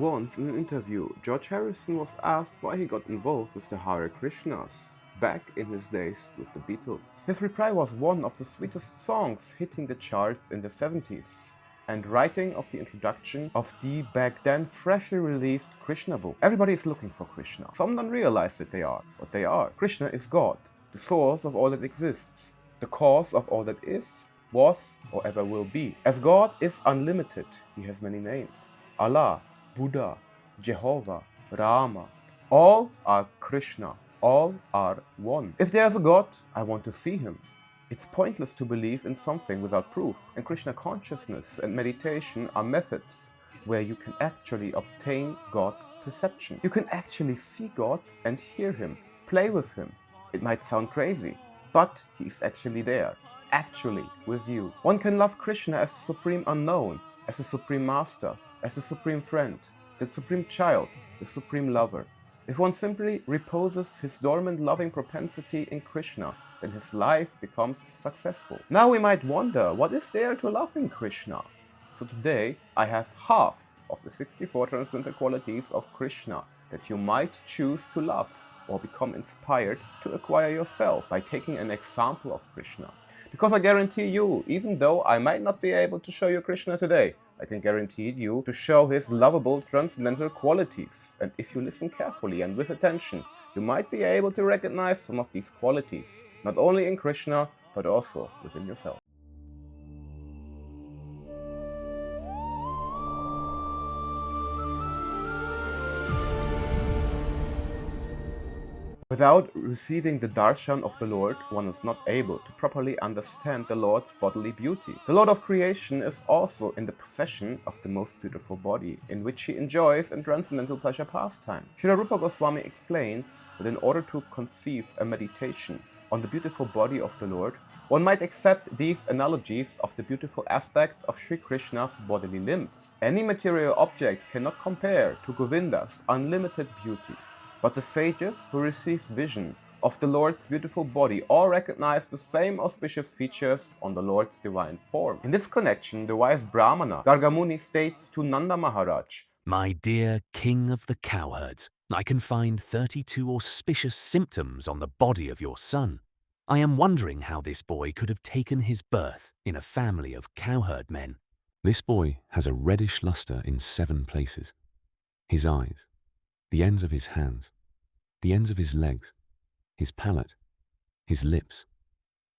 Once in an interview, George Harrison was asked why he got involved with the Hare Krishnas back in his days with the Beatles. His reply was one of the sweetest songs hitting the charts in the 70s, and writing of the introduction of the back then freshly released Krishna book. Everybody is looking for Krishna. Some don't realize that they are, but they are. Krishna is God, the source of all that exists, the cause of all that is, was, or ever will be. As God is unlimited, he has many names. Allah, Buddha, Jehovah, Rama, all are Krishna, all are one. If there's a God, I want to see him. It's pointless to believe in something without proof, and Krishna consciousness and meditation are methods where you can actually obtain God's perception. You can actually see God and hear him, play with him. It might sound crazy, but he's actually there, actually with you. One can love Krishna as the supreme unknown, as the supreme master, as the supreme friend, the supreme child, the supreme lover. If one simply reposes his dormant loving propensity in Krishna, then his life becomes successful. Now we might wonder, what is there to love in Krishna? So today I have half of the 64 transcendental qualities of Krishna that you might choose to love or become inspired to acquire yourself by taking an example of Krishna. Because I guarantee you, even though I might not be able to show you Krishna today, I can guarantee you to show his lovable transcendental qualities. And if you listen carefully and with attention, you might be able to recognize some of these qualities, not only in Krishna, but also within yourself. Without receiving the darshan of the Lord, one is not able to properly understand the Lord's bodily beauty. The Lord of creation is also in the possession of the most beautiful body, in which he enjoys in transcendental pleasure pastimes. Śrīla Rūpa Gosvāmī explains that in order to conceive a meditation on the beautiful body of the Lord, one might accept these analogies of the beautiful aspects of Śrī Kṛṣṇa's bodily limbs. Any material object cannot compare to Govinda's unlimited beauty. But the sages who received vision of the Lord's beautiful body all recognize the same auspicious features on the Lord's divine form. In this connection, the wise Brahmana Gargamuni states to Nanda Maharaj, "My dear king of the cowherds, I can find 32 auspicious symptoms on the body of your son. I am wondering how this boy could have taken his birth in a family of cowherd men." This boy has a reddish luster in 7 places. His eyes, the ends of his hands, the ends of his legs, his palate, his lips,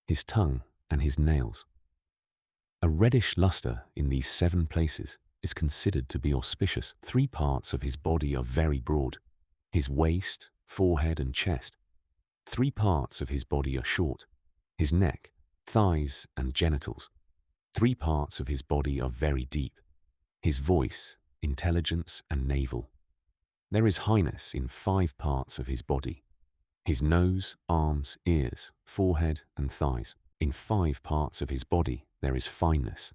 his tongue, and his nails. A reddish luster in these 7 places is considered to be auspicious. 3 parts of his body are very broad: his waist, forehead, and chest. 3 parts of his body are short: his neck, thighs, and genitals. 3 parts of his body are very deep: his voice, intelligence, and navel. There is highness in 5 parts of his body: his nose, arms, ears, forehead, and thighs. In 5 parts of his body there is fineness: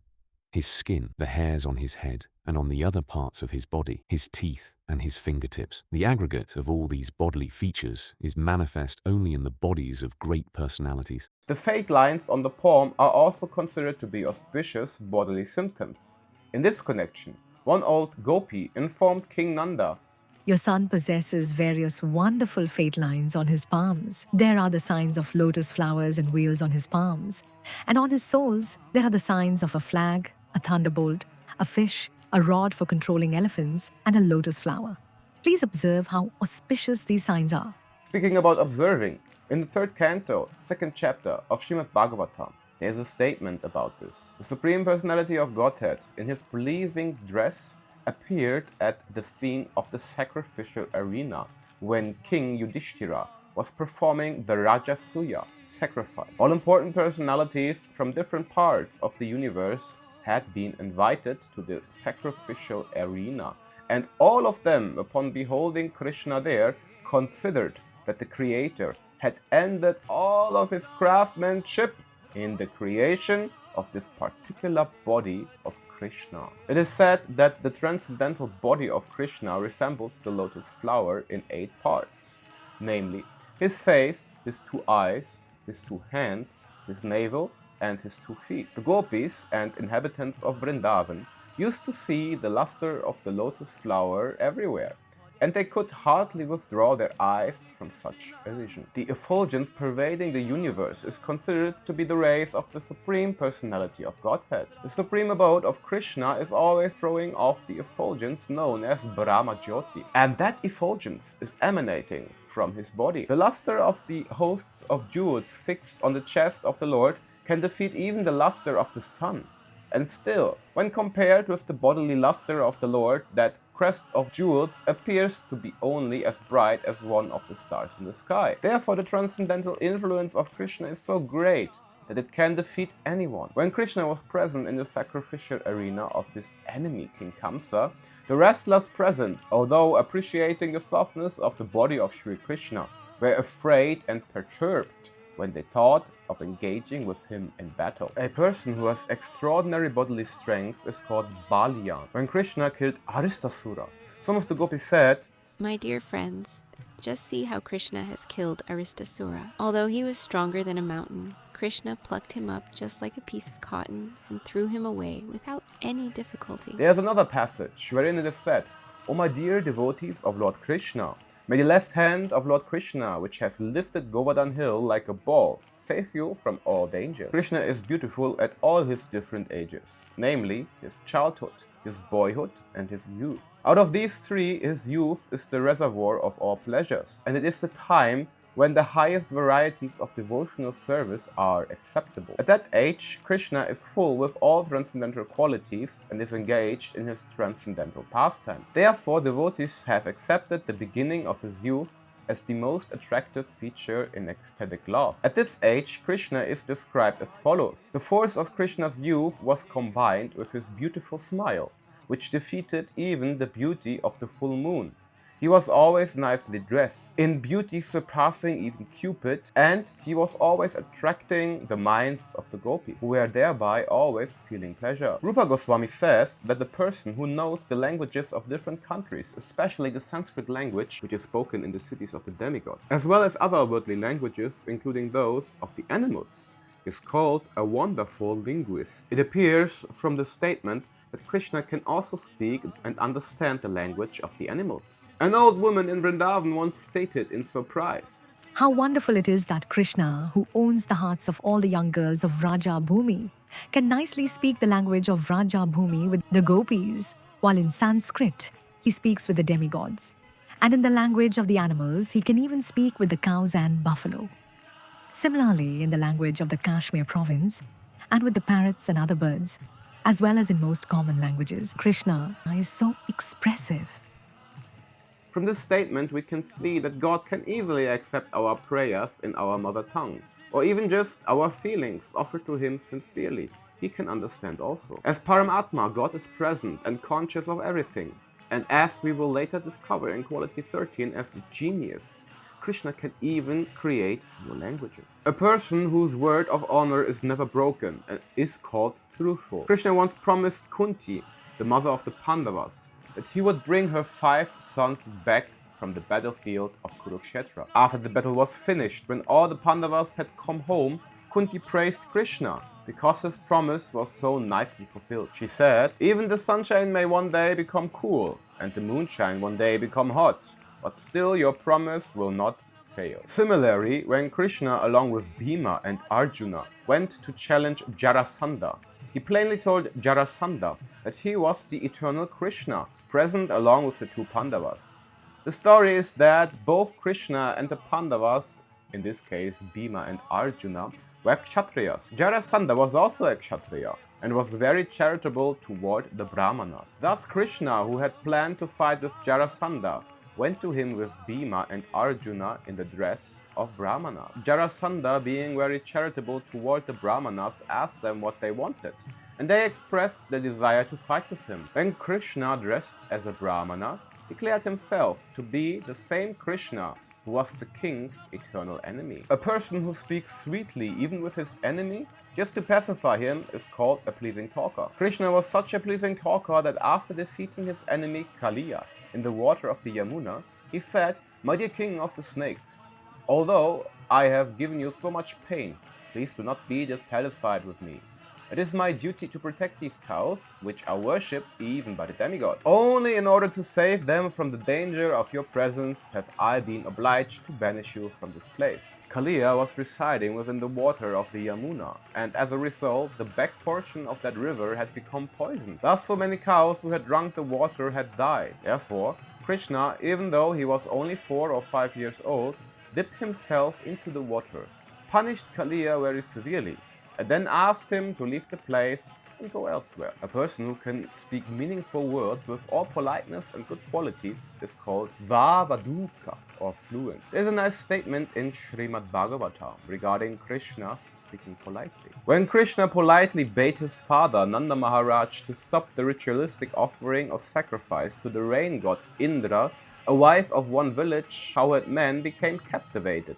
his skin, the hairs on his head, and on the other parts of his body, his teeth and his fingertips. The aggregate of all these bodily features is manifest only in the bodies of great personalities. the faint lines on the palm are also considered to be auspicious bodily symptoms. In this connection, one old gopi informed King Nanda, "Your son possesses various wonderful fate lines on his palms. There are the signs of lotus flowers and wheels on his palms. And on his soles, there are the signs of a flag, a thunderbolt, a fish, a rod for controlling elephants, and a lotus flower. Please observe how auspicious these signs are." Speaking about observing, in the 3rd canto, 2nd chapter of Srimad Bhagavatam, there is a statement about this. The Supreme Personality of Godhead, in his pleasing dress, appeared at the scene of the sacrificial arena when King Yudhishthira was performing the Rajasuya sacrifice. All important personalities from different parts of the universe had been invited to the sacrificial arena, and all of them, upon beholding Krishna there, considered that the Creator had ended all of his craftsmanship in the creation of this particular body of Krishna. It is said that the transcendental body of Krishna resembles the lotus flower in 8 parts, namely his face, his 2 eyes, his 2 hands, his navel, and his 2 feet. The gopis and inhabitants of Vrindavan used to see the luster of the lotus flower everywhere, and they could hardly withdraw their eyes from such a vision. The effulgence pervading the universe is considered to be the rays of the Supreme Personality of Godhead. The supreme abode of Krishna is always throwing off the effulgence known as Brahma Jyoti, and that effulgence is emanating from his body. The luster of the hosts of jewels fixed on the chest of the Lord can defeat even the luster of the sun. And still, when compared with the bodily luster of the Lord, that crest of jewels appears to be only as bright as one of the stars in the sky. Therefore, the transcendental influence of Krishna is so great that it can defeat anyone. When Krishna was present in the sacrificial arena of his enemy King Kamsa, the wrestlers present, although appreciating the softness of the body of Śrī Kṛṣṇa, were afraid and perturbed when they thought of engaging with him in battle. A person who has extraordinary bodily strength is called Baliyan. When Krishna killed Aristasura, some of the gopis said, My dear friends, just see how Krishna has killed Aristasura. Although he was stronger than a mountain, Krishna plucked him up just like a piece of cotton and threw him away without any difficulty. There's another passage wherein it is said, O my dear devotees of Lord Krishna, may the left hand of Lord Krishna, which has lifted Govardhan hill like a ball, save you from all danger. Krishna is beautiful at all his different ages, namely his childhood, his boyhood, and his youth. Out of these three, his youth is the reservoir of all pleasures, and it is the time when the highest varieties of devotional service are acceptable. At that age, Krishna is full with all transcendental qualities and is engaged in his transcendental pastimes. Therefore, devotees have accepted the beginning of his youth as the most attractive feature in ecstatic love. At this age, Krishna is described as follows. The force of Krishna's youth was combined with his beautiful smile, which defeated even the beauty of the full moon. He was always nicely dressed, in beauty surpassing even Cupid, and he was always attracting the minds of the gopis, who were thereby always feeling pleasure. Rupa Gosvāmī says that the person who knows the languages of different countries, especially the Sanskrit language, which is spoken in the cities of the demigods, as well as other worldly languages, including those of the animals, is called a wonderful linguist. It appears from the statement that Krishna can also speak and understand the language of the animals. An old woman in Vrindavan once stated in surprise, How wonderful it is that Krishna, who owns the hearts of all the young girls of Vraja Bhumi, can nicely speak the language of Vraja Bhumi with the gopis, while in Sanskrit he speaks with the demigods. And in the language of the animals, he can even speak with the cows and buffalo. Similarly, in the language of the Kashmir province, and with the parrots and other birds, as well as in most common languages, Krishna is so expressive. From this statement, we can see that God can easily accept our prayers in our mother tongue, or even just our feelings offered to him sincerely. He can understand also. As Paramatma, God is present and conscious of everything, and as we will later discover in quality 13 as a genius, Krishna can even create new languages. A person whose word of honor is never broken is called truthful. Krishna once promised Kunti, the mother of the Pandavas, that he would bring her 5 sons back from the battlefield of Kurukshetra. After the battle was finished, when all the Pandavas had come home, Kunti praised Krishna because his promise was so nicely fulfilled. She said, even the sunshine may one day become cool and the moonshine one day become hot, but still your promise will not fail. Similarly, when Krishna along with Bhima and Arjuna went to challenge Jarasandha, he plainly told Jarasandha that he was the eternal Krishna, present along with the 2 Pandavas. The story is that both Krishna and the Pandavas, in this case Bhima and Arjuna, were Kshatriyas. Jarasandha was also a Kshatriya and was very charitable toward the Brahmanas. Thus Krishna, who had planned to fight with Jarasandha, went to him with Bhima and Arjuna in the dress of Brahmana. Jarasandha, being very charitable toward the Brahmanas, asked them what they wanted, and they expressed their desire to fight with him. Then Krishna, dressed as a Brahmana, declared himself to be the same Krishna who was the king's eternal enemy. A person who speaks sweetly even with his enemy, just to pacify him, is called a pleasing talker. Krishna was such a pleasing talker that after defeating his enemy Kaliya in the water of the Yamuna, he said, My dear king of the snakes, although I have given you so much pain, please do not be dissatisfied with me. It is my duty to protect these cows, which are worshipped even by the demigod. Only in order to save them from the danger of your presence have I been obliged to banish you from this place. Kaliya was residing within the water of the Yamuna, and as a result, the back portion of that river had become poisoned. Thus, so many cows who had drunk the water had died. Therefore, Krishna, even though he was only 4 or 5 years old, dipped himself into the water, punished Kaliya very severely, and then asked him to leave the place and go elsewhere. A person who can speak meaningful words with all politeness and good qualities is called Vavaduka, or fluent. There's a nice statement in Srimad Bhagavatam regarding Krishna's speaking politely. When Krishna politely bade his father Nanda Maharaj to stop the ritualistic offering of sacrifice to the rain god Indra, a wife of one village cowherd man became captivated.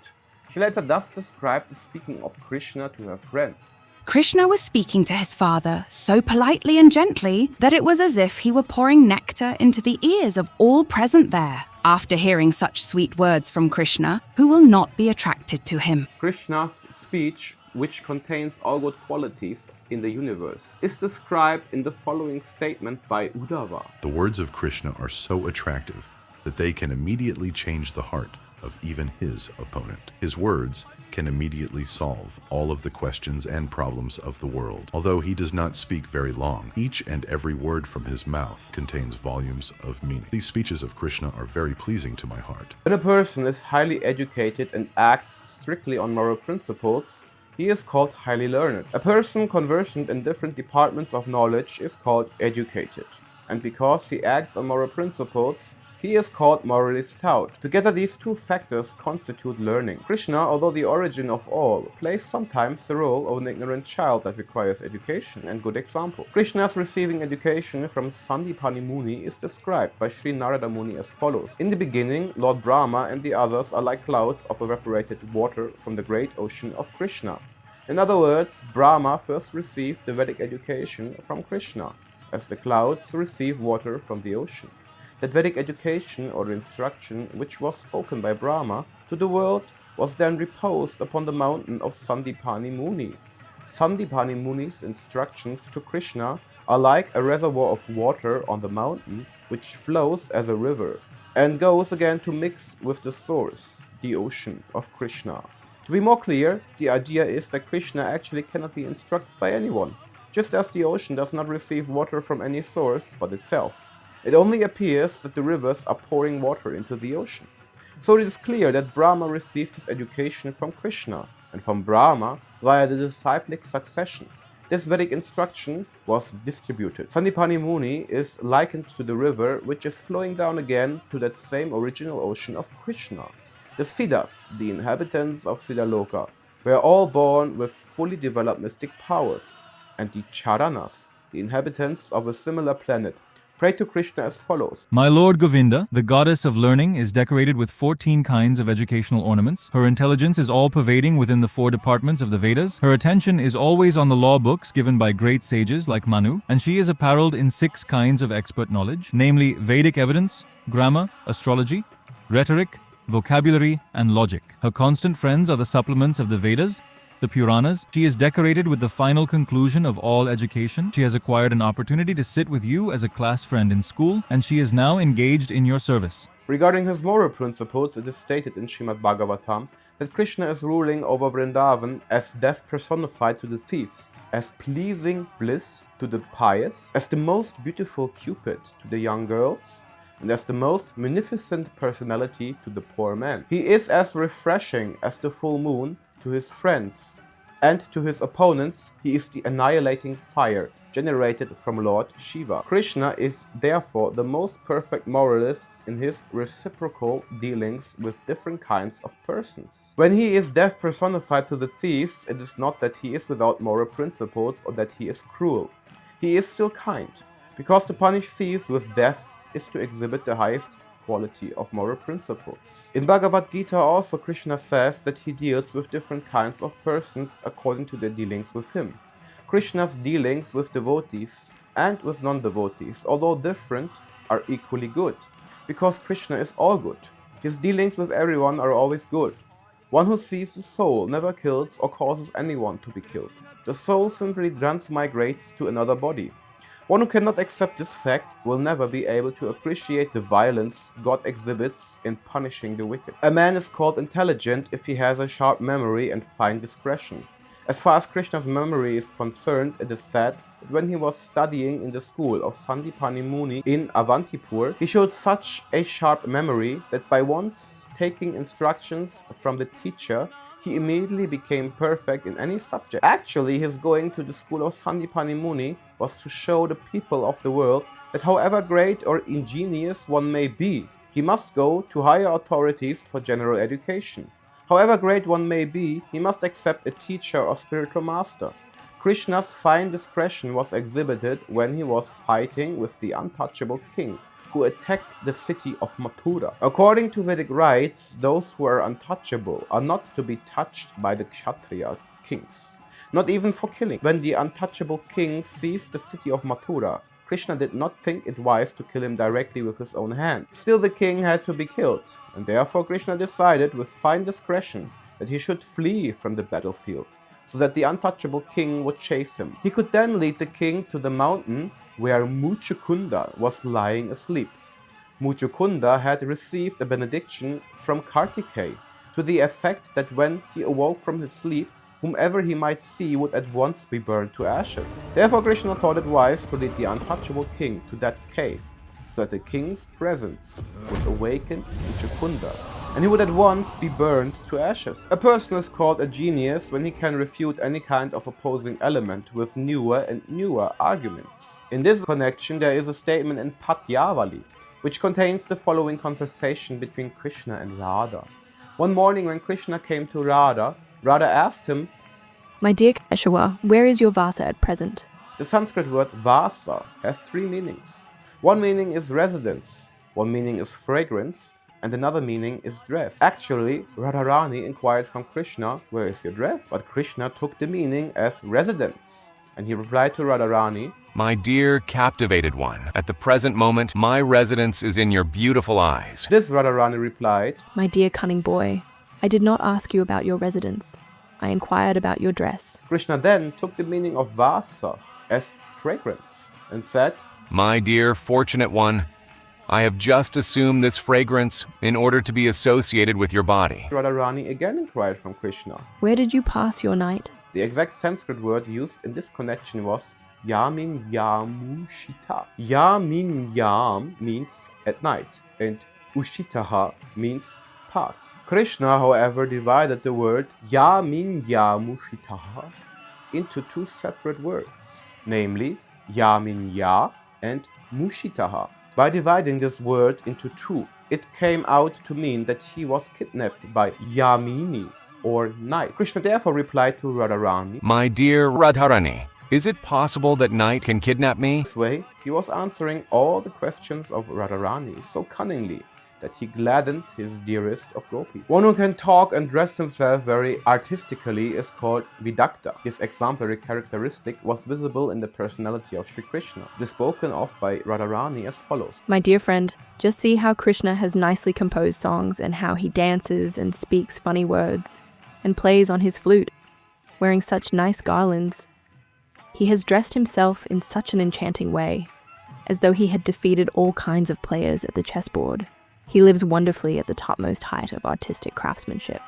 She later thus described the speaking of Krishna to her friends. Krishna was speaking to his father so politely and gently that it was as if he were pouring nectar into the ears of all present there. After hearing such sweet words from Krishna, who will not be attracted to him? Krishna's speech, which contains all good qualities in the universe, is described in the following statement by Uddhava. The words of Krishna are so attractive that they can immediately change the heart of even his opponent. His words can immediately solve all of the questions and problems of the world. Although he does not speak very long, each and every word from his mouth contains volumes of meaning. These speeches of Krishna are very pleasing to my heart. When a person is highly educated and acts strictly on moral principles, he is called highly learned. A person conversant in different departments of knowledge is called educated. And because he acts on moral principles, he is called morally stout. Together these two factors constitute learning. Krishna, although the origin of all, plays sometimes the role of an ignorant child that requires education and good example. Krishna's receiving education from Sandipani Muni is described by Sri Narada Muni as follows. In the beginning, Lord Brahma and the others are like clouds of evaporated water from the great ocean of Krishna. In other words, Brahma first received the Vedic education from Krishna, as the clouds receive water from the ocean. That Vedic education or instruction which was spoken by Brahma to the world was then reposed upon the mountain of Sandipani Muni. Sandipani Muni's instructions to Krishna are like a reservoir of water on the mountain which flows as a river and goes again to mix with the source, the ocean of Krishna. To be more clear, the idea is that Krishna actually cannot be instructed by anyone, just as the ocean does not receive water from any source but itself. It only appears that the rivers are pouring water into the ocean. So it is clear that Brahma received his education from Krishna, and from Brahma via the disciplic succession. This Vedic instruction was distributed. Sandipani Muni is likened to the river which is flowing down again to that same original ocean of Krishna. The Siddhas, the inhabitants of Siddhaloka, were all born with fully developed mystic powers, and the Charanas, the inhabitants of a similar planet, pray to Krishna as follows. My Lord Govinda, the goddess of learning, is decorated with 14 kinds of educational ornaments. Her intelligence is all-pervading within the 4 departments of the Vedas. Her attention is always on the law books given by great sages like Manu, and she is apparelled in 6 kinds of expert knowledge, namely Vedic evidence, grammar, astrology, rhetoric, vocabulary, and logic. Her constant friends are the supplements of the Vedas, the Puranas. She is decorated with the final conclusion of all education. She has acquired an opportunity to sit with you as a class friend in school, and she is now engaged in your service. Regarding his moral principles, it is stated in Srimad Bhagavatam that Krishna is ruling over Vrindavan as death personified to the thieves, as pleasing bliss to the pious, as the most beautiful Cupid to the young girls, and as the most magnificent personality to the poor man. He is as refreshing as the full moon to his friends, and to his opponents he is the annihilating fire generated from Lord Shiva. Krishna is therefore the most perfect moralist in his reciprocal dealings with different kinds of persons. When he is death personified to the thieves, it is not that he is without moral principles or that he is cruel. He is still kind, because to punish thieves with death is to exhibit the highest quality of moral principles. In Bhagavad Gita also Krishna says that he deals with different kinds of persons according to their dealings with him. Krishna's dealings with devotees and with non-devotees, although different, are equally good, because Krishna is all good. His dealings with everyone are always good. One who sees the soul never kills or causes anyone to be killed. The soul simply transmigrates to another body. One who cannot accept this fact will never be able to appreciate the violence God exhibits in punishing the wicked. A man is called intelligent if he has a sharp memory and fine discretion. As far as Krishna's memory is concerned, it is said that when he was studying in the school of Sandipani Muni in Avantipur, he showed such a sharp memory that by once taking instructions from the teacher, he immediately became perfect in any subject. Actually, his going to the school of Sandipani Muni was to show the people of the world that however great or ingenious one may be, he must go to higher authorities for general education. However great one may be, he must accept a teacher or spiritual master. Krishna's fine discretion was exhibited when he was fighting with the untouchable king, who attacked the city of Mathura. According to Vedic rites, those who are untouchable are not to be touched by the Kshatriya kings, not even for killing. When the untouchable king seized the city of Mathura, Krishna did not think it wise to kill him directly with his own hand. Still, the king had to be killed, and therefore Krishna decided with fine discretion that he should flee from the battlefield, so that the untouchable king would chase him. He could then lead the king to the mountain where Muchukunda was lying asleep. Muchukunda had received a benediction from Kartikeya to the effect that when he awoke from his sleep, whomever he might see would at once be burned to ashes. Therefore Krishna thought it wise to lead the untouchable king to that cave, so that the king's presence would awaken Muchukunda, and he would at once be burned to ashes. A person is called a genius when he can refute any kind of opposing element with newer and newer arguments. In this connection there is a statement in Patyavali, which contains the following conversation between Krishna and Radha. One morning when Krishna came to Radha, Radha asked him, My dear Keshava, where is your Vasa at present? The Sanskrit word Vasa has three meanings. One meaning is residence, one meaning is fragrance, and another meaning is dress. Actually, Radharani inquired from Krishna, where is your dress? But Krishna took the meaning as residence, and he replied to Radharani, My dear captivated one, at the present moment, my residence is in your beautiful eyes. This Radharani replied, My dear cunning boy, I did not ask you about your residence. I inquired about your dress. Krishna then took the meaning of Vasa as fragrance, and said, My dear fortunate one, I have just assumed this fragrance in order to be associated with your body. Radharani again inquired from Krishna. Where did you pass your night? The exact Sanskrit word used in this connection was Yamin Yamushita. Yamin Yam means at night, and Ushitaha means pass. Krishna, however, divided the word Yamin Yamushitaha into two separate words, namely Yamin Ya and Mushitaha. By dividing this word into two, it came out to mean that he was kidnapped by Yamini, or night. Krishna therefore replied to Radharani, My dear Radharani, is it possible that night can kidnap me? This way, he was answering all the questions of Radharani so cunningly that he gladdened his dearest of gopis. One who can talk and dress himself very artistically is called Vidakta. His exemplary characteristic was visible in the personality of Śrī Kṛṣṇa. It is spoken of by Radharani as follows. My dear friend, just see how Krishna has nicely composed songs and how he dances and speaks funny words and plays on his flute, wearing such nice garlands. He has dressed himself in such an enchanting way, as though he had defeated all kinds of players at the chessboard. He lives wonderfully at the topmost height of artistic craftsmanship.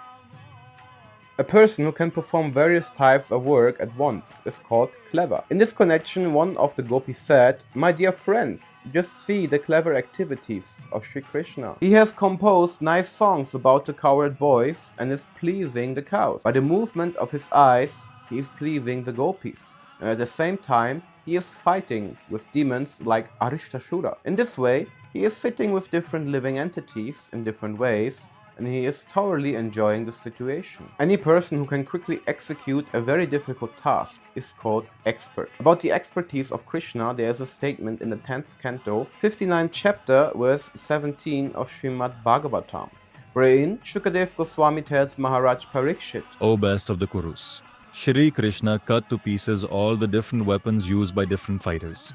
A person who can perform various types of work at once is called clever. In this connection, one of the gopis said, My dear friends, just see the clever activities of Śrī Kṛṣṇa. He has composed nice songs about the cowherd boys and is pleasing the cows. By the movement of his eyes, he is pleasing the gopis. And at the same time, he is fighting with demons like Arishtasura. In this way, he is sitting with different living entities in different ways, and he is thoroughly enjoying the situation. Any person who can quickly execute a very difficult task is called expert. About the expertise of Krishna, there is a statement in the 10th canto, 59th chapter, verse 17 of Srimad Bhagavatam, wherein Shukadeva Goswami tells Maharaj Parikshit, O best of the Kurus, Śrī Kṛṣṇa cut to pieces all the different weapons used by different fighters.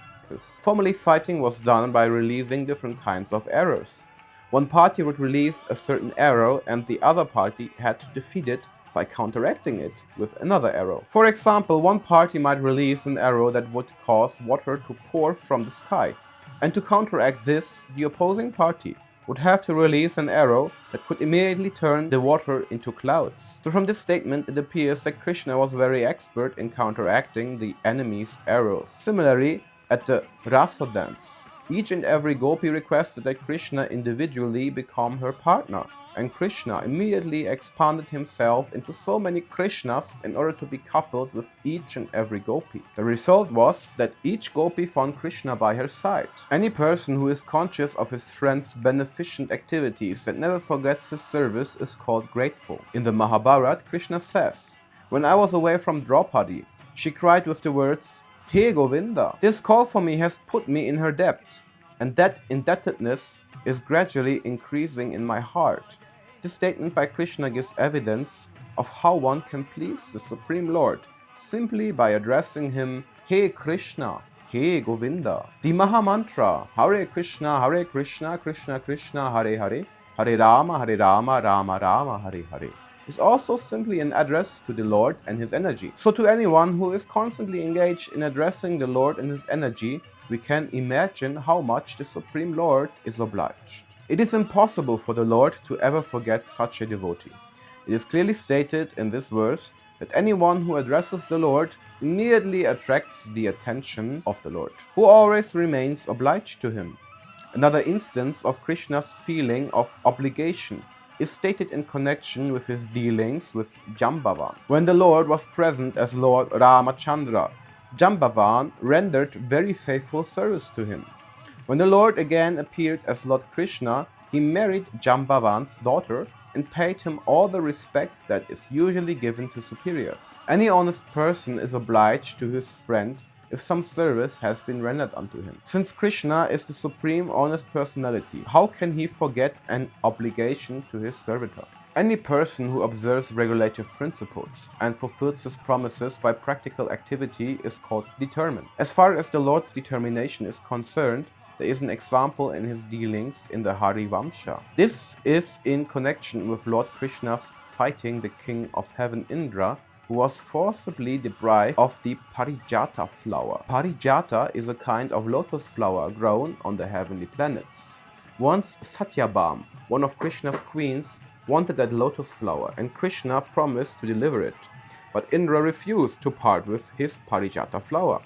Formerly fighting was done by releasing different kinds of arrows. One party would release a certain arrow and the other party had to defeat it by counteracting it with another arrow. For example, one party might release an arrow that would cause water to pour from the sky, and to counteract this, the opposing party would have to release an arrow that could immediately turn the water into clouds. So from this statement, it appears that Krishna was very expert in counteracting the enemy's arrows. Similarly, at the Rasa dance, each and every gopi requested that Krishna individually become her partner, and Krishna immediately expanded himself into so many Krishnas in order to be coupled with each and every gopi. The result was that each gopi found Krishna by her side. Any person who is conscious of his friend's beneficent activities and never forgets his service is called grateful. In the Mahabharata, Krishna says, "When I was away from Draupadi, she cried with the words, 'Hey Govinda, this call for me has put me in her debt, and that indebtedness is gradually increasing in my heart.'" This statement by Krishna gives evidence of how one can please the Supreme Lord simply by addressing him, "Hey Krishna, Hey Govinda." The Mahamantra, Hare Krishna, Krishna Krishna, Hare Hare, Hare Rama, Rama Rama, Hare Hare, is also simply an address to the Lord and his energy. So to anyone who is constantly engaged in addressing the Lord and his energy, we can imagine how much the Supreme Lord is obliged. It is impossible for the Lord to ever forget such a devotee. It is clearly stated in this verse that anyone who addresses the Lord immediately attracts the attention of the Lord, who always remains obliged to him. Another instance of Krishna's feeling of obligation is stated in connection with his dealings with Jambavan. When the Lord was present as Lord Ramachandra, Jambavan rendered very faithful service to him. When the Lord again appeared as Lord Krishna, he married Jambavan's daughter and paid him all the respect that is usually given to superiors. Any honest person is obliged to his friend if some service has been rendered unto him. Since Krishna is the supreme honest personality, how can he forget an obligation to his servitor? Any person who observes regulative principles and fulfills his promises by practical activity is called determined. As far as the Lord's determination is concerned, there is an example in his dealings in the Harivamsha. This is in connection with Lord Krishna's fighting the king of heaven Indra, who was forcibly deprived of the Parijata flower. Parijata is a kind of lotus flower grown on the heavenly planets. Once Satyabhama, one of Krishna's queens, wanted that lotus flower and Krishna promised to deliver it, but Indra refused to part with his Parijata flower.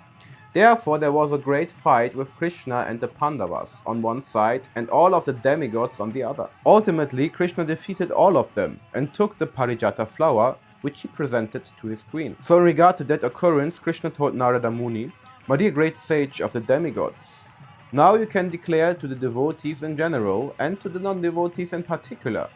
Therefore there was a great fight with Krishna and the Pandavas on one side and all of the demigods on the other. Ultimately, Krishna defeated all of them and took the Parijata flower, which he presented to his queen. So in regard to that occurrence, Krishna told Narada Muni, "My dear great sage of the demigods, now you can declare to the devotees in general and to the non-devotees in particular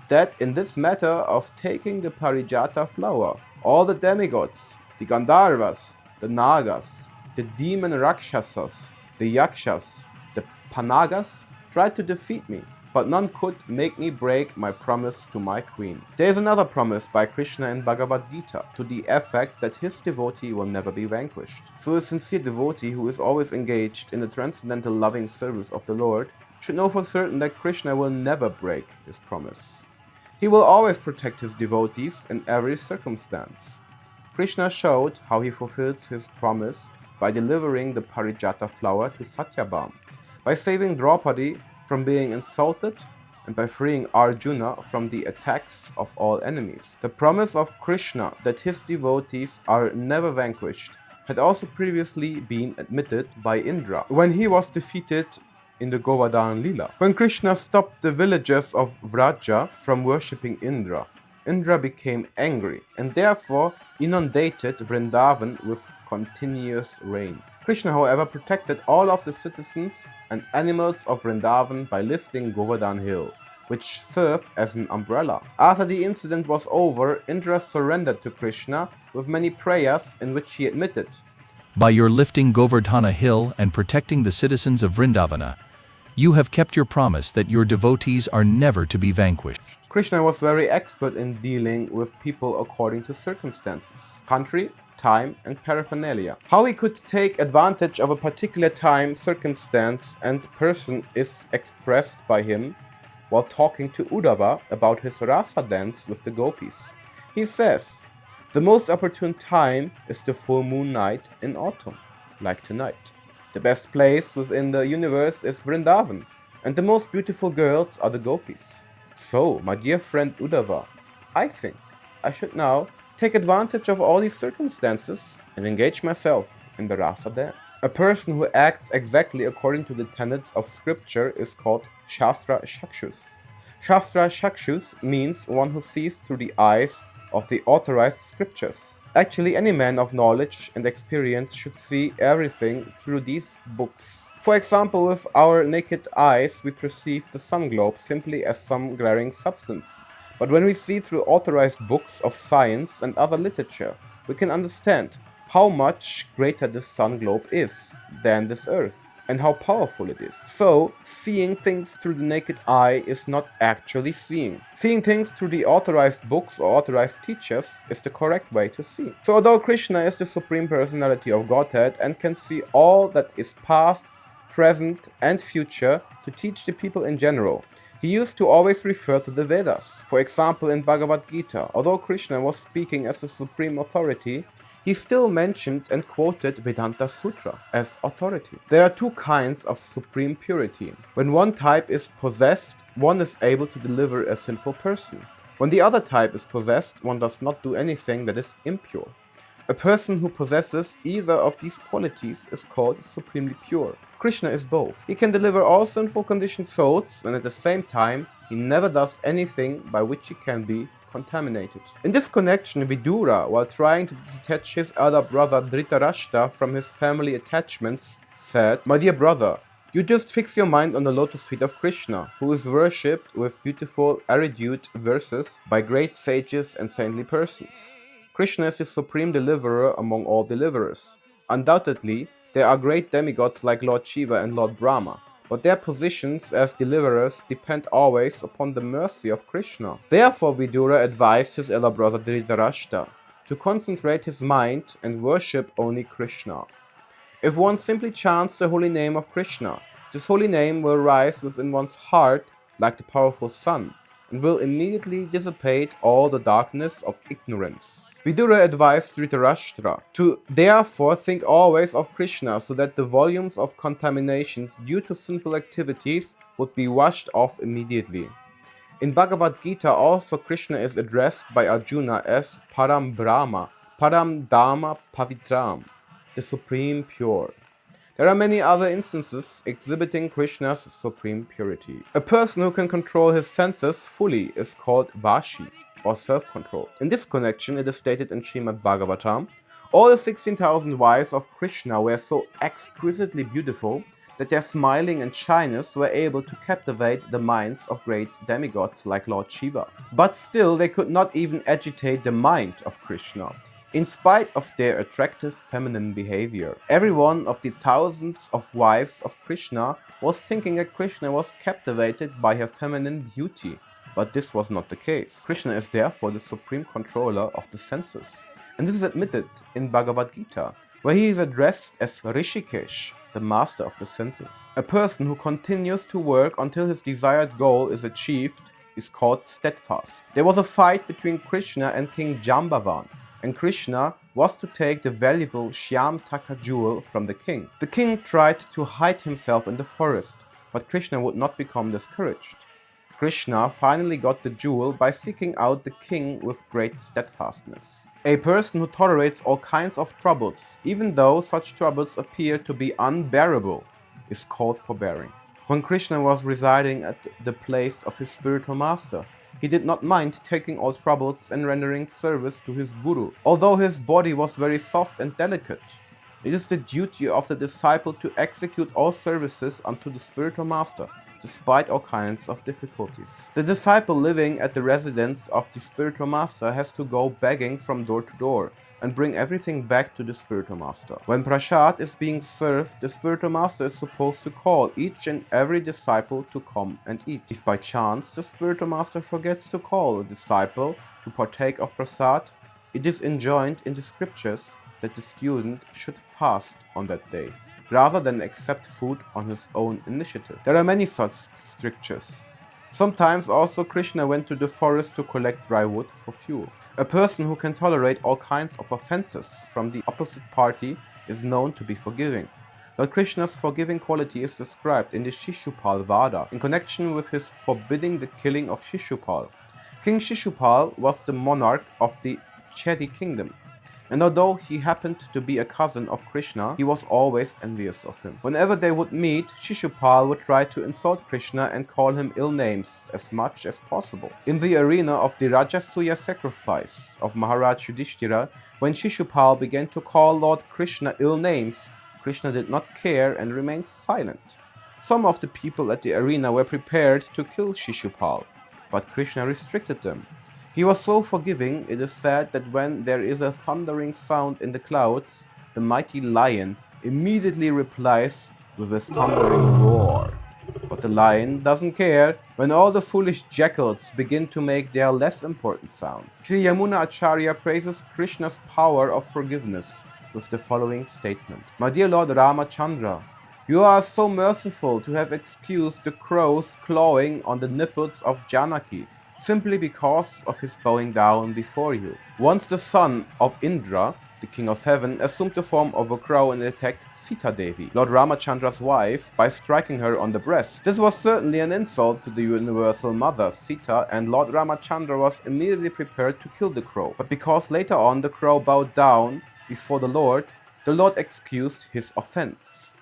that in this matter of taking the Parijata flower, all the demigods, the Gandharvas, the Nagas, the demon Rakshasas, the Yakshas, the Panagas tried to defeat me, but none could make me break my promise to my queen." There is another promise by Krishna in Bhagavad Gita to the effect that his devotee will never be vanquished. So a sincere devotee who is always engaged in the transcendental loving service of the Lord should know for certain that Krishna will never break his promise. He will always protect his devotees in every circumstance. Krishna showed how he fulfills his promise by delivering the Parijata flower to Satyabhama, by saving Draupadi from being insulted, and by freeing Arjuna from the attacks of all enemies. The promise of Krishna that his devotees are never vanquished had also previously been admitted by Indra when he was defeated in the Govardhan Lila. When Krishna stopped the villagers of Vraja from worshipping Indra, Indra became angry and therefore inundated Vrindavan with continuous rain. Krishna, however, protected all of the citizens and animals of Vrindavan by lifting Govardhan Hill, which served as an umbrella. After the incident was over, Indra surrendered to Krishna with many prayers in which he admitted, "By your lifting Govardhana Hill and protecting the citizens of Vrindavana, you have kept your promise that your devotees are never to be vanquished." Krishna was very expert in dealing with people according to circumstances, country, time, and paraphernalia. How he could take advantage of a particular time, circumstance, and person is expressed by him while talking to Uddhava about his rasa dance with the gopis. He says, "The most opportune time is the full moon night in autumn, like tonight. The best place within the universe is Vrindavan, and the most beautiful girls are the gopis. So, my dear friend Uddhava, I think I should now take advantage of all these circumstances and engage myself in the rasa dance." A person who acts exactly according to the tenets of scripture is called Shastra-Caksus. Shastra-Caksus means one who sees through the eyes of the authorized scriptures. Actually, any man of knowledge and experience should see everything through these books. For example, with our naked eyes, we perceive the sun globe simply as some glaring substance. But when we see through authorized books of science and other literature, we can understand how much greater this sun globe is than this earth, and how powerful it is. So, seeing things through the naked eye is not actually seeing. Seeing things through the authorized books or authorized teachers is the correct way to see. So, although Krishna is the Supreme Personality of Godhead and can see all that is past, present, and future to teach the people in general, he used to always refer to the Vedas. For example, in Bhagavad Gita, although Krishna was speaking as the supreme authority, he still mentioned and quoted Vedanta Sutra as authority. There are two kinds of supreme purity. When one type is possessed, one is able to deliver a sinful person. When the other type is possessed, one does not do anything that is impure. A person who possesses either of these qualities is called supremely pure. Krishna is both. He can deliver all sinful conditioned souls, and at the same time, he never does anything by which he can be contaminated. In this connection, Vidura, while trying to detach his elder brother Dhritarashtra from his family attachments, said, "My dear brother, you just fix your mind on the lotus feet of Krishna, who is worshipped with beautiful erudite verses by great sages and saintly persons. Krishna is the supreme deliverer among all deliverers. Undoubtedly, there are great demigods like Lord Shiva and Lord Brahma, but their positions as deliverers depend always upon the mercy of Krishna. Therefore, Vidura advised his elder brother Dhritarashtra to concentrate his mind and worship only Krishna. If one simply chants the holy name of Krishna, this holy name will rise within one's heart like the powerful sun, and will immediately dissipate all the darkness of ignorance." Vidura advised Dhritarashtra to therefore think always of Krishna so that the volumes of contaminations due to sinful activities would be washed off immediately. In Bhagavad Gita also Krishna is addressed by Arjuna as Param Brahma, Param Dharma Pavitram, the Supreme Pure. There are many other instances exhibiting Krishna's supreme purity. A person who can control his senses fully is called Vashi, or self-control. In this connection, it is stated in Srimad Bhagavatam, all the 16,000 wives of Krishna were so exquisitely beautiful that their smiling and shyness were able to captivate the minds of great demigods like Lord Shiva. But still, they could not even agitate the mind of Krishna, in spite of their attractive feminine behavior. Every one of the thousands of wives of Krishna was thinking that Krishna was captivated by her feminine beauty, but this was not the case. Krishna is therefore the supreme controller of the senses, and this is admitted in Bhagavad Gita, where he is addressed as Rishikesh, the master of the senses. A person who continues to work until his desired goal is achieved is called Steadfast. There was a fight between Krishna and King Jambavan, and Krishna was to take the valuable Shyamtaka jewel from the king. The king tried to hide himself in the forest, but Krishna would not become discouraged. Krishna finally got the jewel by seeking out the king with great steadfastness. A person who tolerates all kinds of troubles, even though such troubles appear to be unbearable, is called Forbearing. When Krishna was residing at the place of his spiritual master, he did not mind taking all troubles and rendering service to his guru. Although his body was very soft and delicate, it is the duty of the disciple to execute all services unto the spiritual master, despite all kinds of difficulties. The disciple living at the residence of the spiritual master has to go begging from door to door and bring everything back to the spiritual master. When prasad is being served, the spiritual master is supposed to call each and every disciple to come and eat. If by chance the spiritual master forgets to call a disciple to partake of prasad, it is enjoined in the scriptures that the student should fast on that day, rather than accept food on his own initiative. There are many such strictures. Sometimes also Krishna went to the forest to collect dry wood for fuel. A person who can tolerate all kinds of offenses from the opposite party is known to be forgiving. Lord Krishna's forgiving quality is described in the Shishupal Vada in connection with his forbidding the killing of Shishupal. King Shishupal was the monarch of the Chedi kingdom, and although he happened to be a cousin of Krishna, he was always envious of him. Whenever they would meet, Shishupal would try to insult Krishna and call him ill names as much as possible. In the arena of the Rajasuya sacrifice of Maharaj Yudhishthira, when Shishupal began to call Lord Krishna ill names, Krishna did not care and remained silent. Some of the people at the arena were prepared to kill Shishupal, but Krishna restricted them. He was so forgiving, it is said that when there is a thundering sound in the clouds, the mighty lion immediately replies with a thundering roar. But the lion doesn't care when all the foolish jackals begin to make their less important sounds. Sri Yamuna Acharya praises Krishna's power of forgiveness with the following statement. My dear Lord Ramachandra, you are so merciful to have excused the crows clawing on the nipples of Janaki, simply because of his bowing down before you. Once the son of Indra, the king of heaven, assumed the form of a crow and attacked Sita Devi, Lord Ramachandra's wife, by striking her on the breast. This was certainly an insult to the universal mother, Sita, and Lord Ramachandra was immediately prepared to kill the crow. But because later on the crow bowed down before the Lord excused his offense.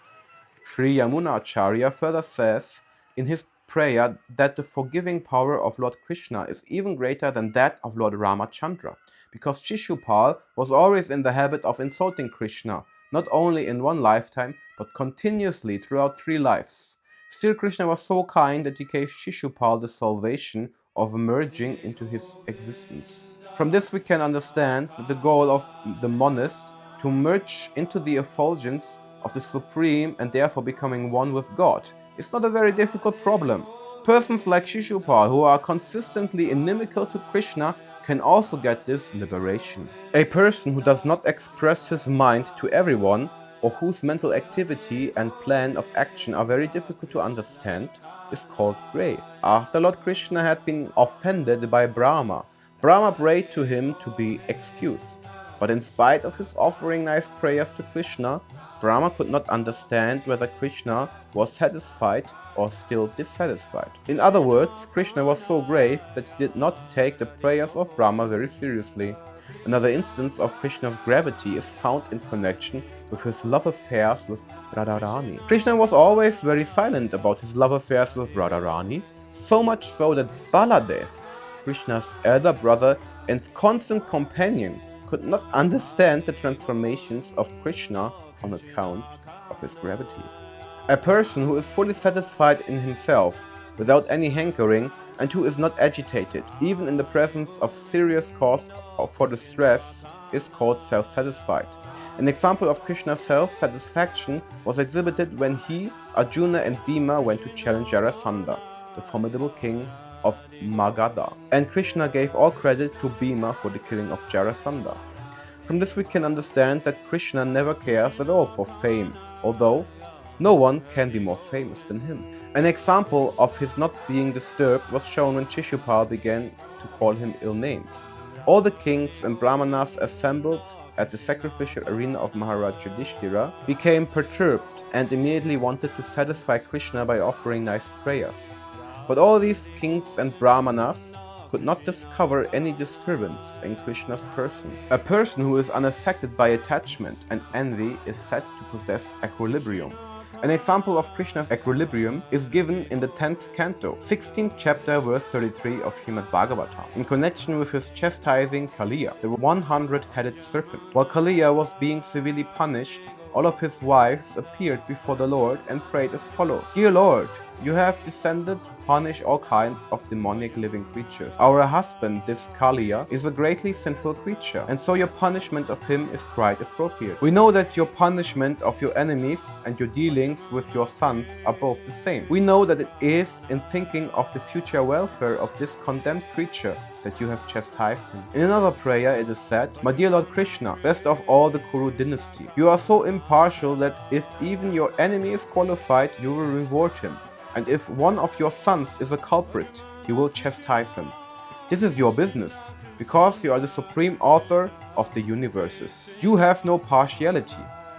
Sri Yamuna Acharya further says in his prayer that the forgiving power of Lord Krishna is even greater than that of Lord Ramachandra, because Shishupal was always in the habit of insulting Krishna, not only in one lifetime, but continuously throughout 3 lives. Still, Krishna was so kind that he gave Shishupal the salvation of merging into his existence. From this we can understand that the goal of the monist to merge into the effulgence of the Supreme and therefore becoming one with God is not a very difficult problem. Persons like Shishupal who are consistently inimical to Krishna can also get this liberation. A person who does not express his mind to everyone, or whose mental activity and plan of action are very difficult to understand, is called grave. After Lord Krishna had been offended by Brahma, Brahma prayed to him to be excused. But in spite of his offering nice prayers to Krishna, Brahma could not understand whether Krishna was satisfied or still dissatisfied. In other words, Krishna was so grave that he did not take the prayers of Brahma very seriously. Another instance of Krishna's gravity is found in connection with his love affairs with Radharani. Krishna was always very silent about his love affairs with Radharani, so much so that Baladev, Krishna's elder brother and constant companion, could not understand the transformations of Krishna on account of his gravity. A person who is fully satisfied in himself, without any hankering, and who is not agitated, even in the presence of serious cause for distress, is called self-satisfied. An example of Krishna's self-satisfaction was exhibited when he, Arjuna and Bhima went to challenge Jarasandha, the formidable king of Magadha, and Krishna gave all credit to Bhima for the killing of Jarasandha. From this we can understand that Krishna never cares at all for fame, although no one can be more famous than him. An example of his not being disturbed was shown when Shishupal began to call him ill names. All the kings and brahmanas assembled at the sacrificial arena of Maharaj Yudhishthira became perturbed and immediately wanted to satisfy Krishna by offering nice prayers. But all these kings and brahmanas could not discover any disturbance in Krishna's person. A person who is unaffected by attachment and envy is said to possess equilibrium. An example of Krishna's equilibrium is given in the 10th canto, 16th chapter, verse 33 of Srimad Bhagavatam, in connection with his chastising Kaliya, the 100-headed serpent. While Kaliya was being severely punished, all of his wives appeared before the Lord and prayed as follows: Dear Lord, you have descended to punish all kinds of demonic living creatures. Our husband, this Kaliya, is a greatly sinful creature, and so your punishment of him is quite appropriate. We know that your punishment of your enemies and your dealings with your sons are both the same. We know that it is in thinking of the future welfare of this condemned creature that you have chastised him. In another prayer it is said, My dear Lord Krishna, best of all the Kuru dynasty, you are so impartial that if even your enemy is qualified, you will reward him. and if one of your sons is a culprit, you will chastise him. This is your business, because you are the supreme author of the universes. You have no partiality.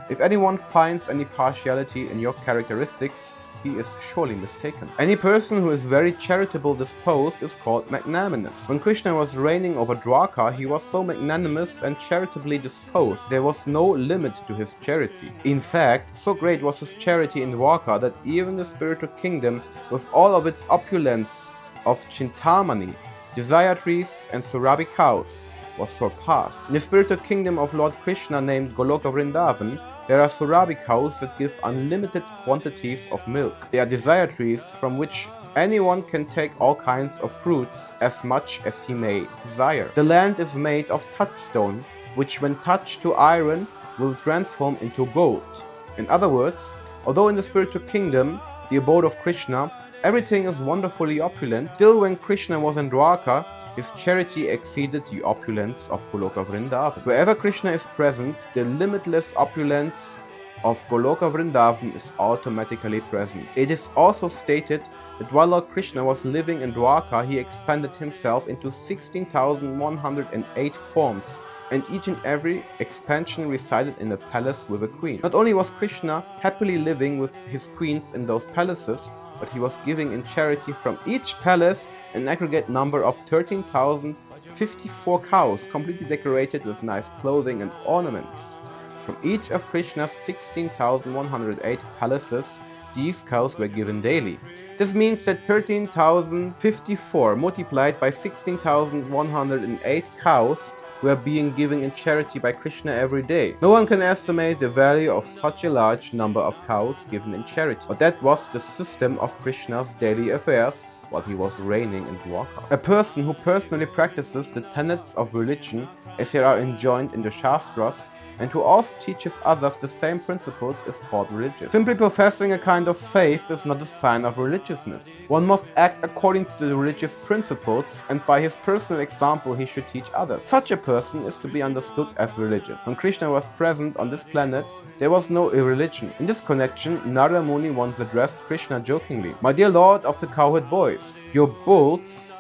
If anyone finds any partiality in your characteristics, he is surely mistaken. Any person who is very charitable disposed is called magnanimous. When Krishna was reigning over Dwarka, he was so magnanimous and charitably disposed, there was no limit to his charity. In fact, so great was his charity in Dwarka that even the spiritual kingdom, with all of its opulence of Chintamani, desire trees and Surabhi cows, was surpassed. In the spiritual kingdom of Lord Krishna named Goloka Vrindavan, there are Surabhi cows that give unlimited quantities of milk. They are desire trees from which anyone can take all kinds of fruits as much as he may desire. The land is made of touchstone, which when touched to iron will transform into gold. In other words, although in the spiritual kingdom, the abode of Krishna, everything is wonderfully opulent, still when Krishna was in Dwarka, his charity exceeded the opulence of Goloka Vrindavan. Wherever Krishna is present, the limitless opulence of Goloka Vrindavan is automatically present. It is also stated that while Lord Krishna was living in Dwarka, he expanded himself into 16,108 forms, and each and every expansion resided in a palace with a queen. Not only was Krishna happily living with his queens in those palaces, but he was giving in charity from each palace an aggregate number of 13,054 cows, completely decorated with nice clothing and ornaments. From each of Krishna's 16,108 palaces, these cows were given daily. This means that 13,054 multiplied by 16,108 cows were being given in charity by Krishna every day. No one can estimate the value of such a large number of cows given in charity. But that was the system of Krishna's daily affairs while he was reigning in Dwarka. A person who personally practices the tenets of religion as they are enjoined in the Shastras, and who also teaches others the same principles, is called religious. Simply professing a kind of faith is not a sign of religiousness. One must act according to the religious principles, and by his personal example he should teach others. Such a person is to be understood as religious. When Krishna was present on this planet, there was no irreligion. In this connection, Narada Muni once addressed Krishna jokingly, "My dear Lord of the cowherd boys, your bulls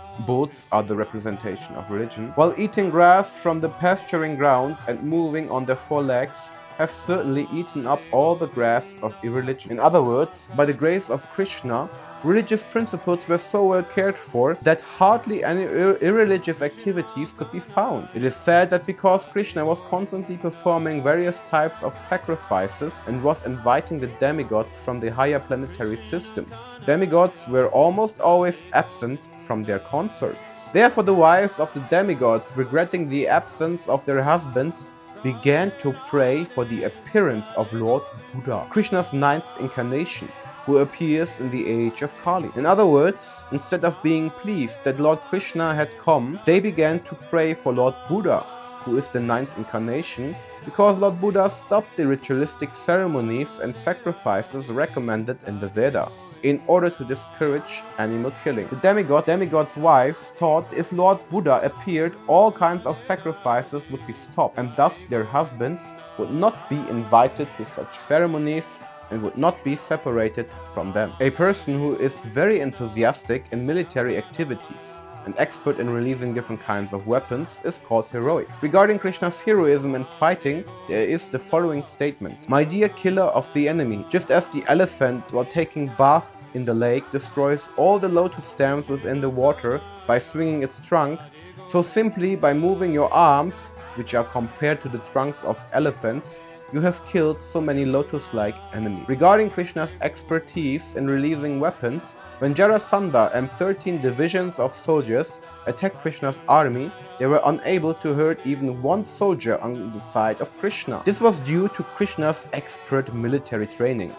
are the representation of religion, while eating grass from the pasturing ground and moving on their four legs, have certainly eaten up all the grass of irreligion." In other words, by the grace of Krishna, religious principles were so well cared for that hardly any irreligious activities could be found. It is said that because Krishna was constantly performing various types of sacrifices and was inviting the demigods from the higher planetary systems, demigods were almost always absent from their concerts. Therefore, the wives of the demigods, regretting the absence of their husbands, began to pray for the appearance of Lord Buddha, Krishna's ninth incarnation, who appears in the age of Kali. In other words, instead of being pleased that Lord Krishna had come, they began to pray for Lord Buddha, who is the ninth incarnation, because Lord Buddha stopped the ritualistic ceremonies and sacrifices recommended in the Vedas, in order to discourage animal killing. The demigods' wives thought if Lord Buddha appeared, all kinds of sacrifices would be stopped, and thus their husbands would not be invited to such ceremonies and would not be separated from them. A person who is very enthusiastic in military activities and expert in releasing different kinds of weapons is called heroic. Regarding Krishna's heroism in fighting, there is the following statement: "My dear killer of the enemy, just as the elephant while taking bath in the lake destroys all the lotus stems within the water by swinging its trunk, so simply by moving your arms, which are compared to the trunks of elephants, you have killed so many lotus-like enemies." Regarding Krishna's expertise in releasing weapons, when Jarasandha and 13 divisions of soldiers attacked Krishna's army, they were unable to hurt even one soldier on the side of Krishna. This was due to Krishna's expert military training.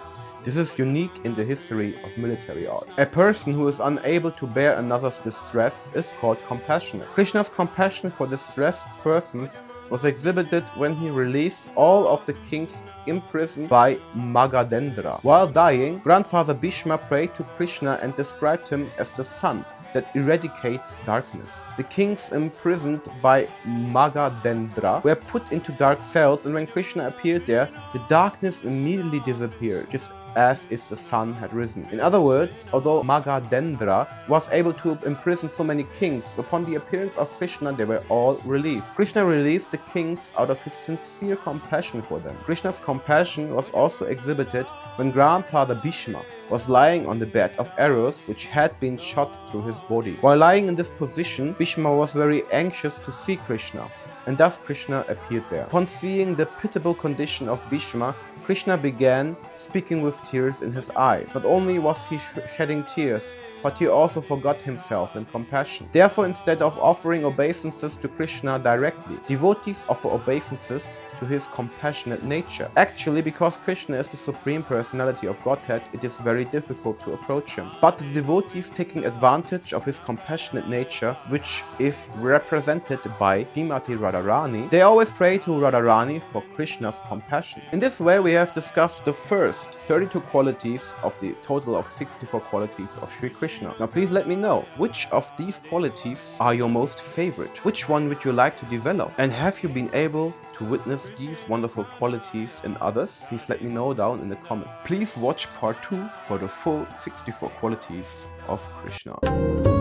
This is unique in the history of military art. A person who is unable to bear another's distress is called compassionate. Krishna's compassion for distressed persons was exhibited when he released all of the kings imprisoned by Magadendra. While dying, Grandfather Bhishma prayed to Krishna and described him as the sun that eradicates darkness. The kings imprisoned by Magadendra were put into dark cells, and when Krishna appeared there, the darkness immediately disappeared, just as if the sun had risen. In other words, although Magadendra was able to imprison so many kings, upon the appearance of Krishna they were all released. Krishna released the kings out of his sincere compassion for them. Krishna's compassion was also exhibited when grandfather Bhishma was lying on the bed of arrows which had been shot through his body. While lying in this position, Bhishma was very anxious to see Krishna, and thus Krishna appeared there. Upon seeing the pitiable condition of Bhishma, Krishna began speaking with tears in his eyes. Not only was he shedding tears, but he also forgot himself in compassion. Therefore, instead of offering obeisances to Krishna directly, devotees offer obeisances to his compassionate nature. Actually, because Krishna is the Supreme Personality of Godhead, it is very difficult to approach him. But the devotees, taking advantage of his compassionate nature, which is represented by Srimati Radharani, they always pray to Radharani for Krishna's compassion. In this way, we have discussed the first 32 qualities of the total of 64 qualities of Śrī Kṛṣṇa. Now please let me know, which of these qualities are your most favorite? Which one would you like to develop? And have you been able to witness these wonderful qualities in others? Please let me know down in the comments. Please watch part 2 for the full 64 qualities of Krishna.